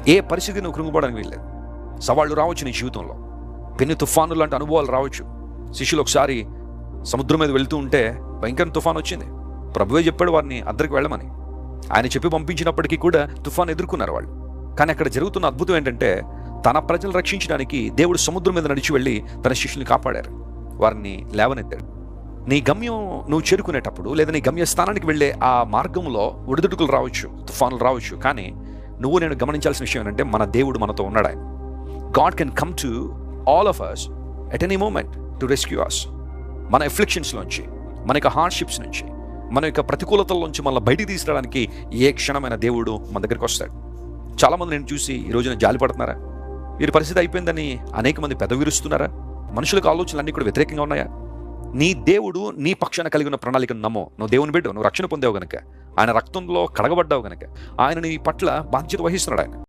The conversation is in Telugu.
ఏ పరిస్థితి నువ్వు కృంగిపోవడానికి వీల్లేదు. సవాళ్ళు రావచ్చు నీ జీవితంలో, పెను తుఫాను లాంటి అనుభవాలు రావచ్చు. శిష్యులు ఒకసారి సముద్రం మీద వెళ్తూ ఉంటే భయంకర తుఫాను వచ్చింది. ప్రభువే చెప్పాడు వారిని అద్దరికి వెళ్ళమని. ఆయన చెప్పి పంపించినప్పటికీ కూడా తుఫాను ఎదుర్కొన్నారు వాళ్ళు. కానీ అక్కడ జరుగుతున్న అద్భుతం ఏంటంటే, తన ప్రజలు రక్షించడానికి దేవుడు సముద్రం మీద నడిచి వెళ్ళి తన శిష్యుల్ని కాపాడారు, వారిని లేవనెత్తాడు. నీ గమ్యం నువ్వు చేరుకునేటప్పుడు, లేదా నీ గమ్య స్థానానికి వెళ్ళే ఆ మార్గంలో ఒడిదుడుకులు రావచ్చు, తుఫానులు రావచ్చు. కానీ నువ్వు నేను గమనించాల్సిన విషయం ఏంటంటే, మన దేవుడు మనతో ఉన్నాడు. ఆయన God can come to all of us at any moment to rescue us. మన ఎఫ్లిక్షన్స్లోంచి, మన యొక్క హార్డ్షిప్స్ నుంచి, మన యొక్క ప్రతికూలతల్లోంచి మనల్ని బయటికి తీసుకురావడానికి ఏ క్షణమైన దేవుడు మన దగ్గరికి వస్తాడు. చాలామంది నేను చూసి ఈ రోజున జాలి పడుతున్నారా? వీరి పరిస్థితి అయిపోయిందని అనేక మంది పెదవిరుస్తున్నారా? మనుషులకు ఆలోచనలు అన్నీ కూడా వ్యతిరేకంగా ఉన్నాయా? నీ దేవుడు నీ పక్షాన కలిగి ఉన్న ప్రణాళికను నమ్మో. నువ్వు దేవుని బిడ్డవు, నువ్వు రక్షణ పొందావు గనక, ఆయన రక్తంలో కడగబడ్డావు గనక ఆయన నీ పట్ల బాధ్యత వహిస్తున్నాడు. ఆయన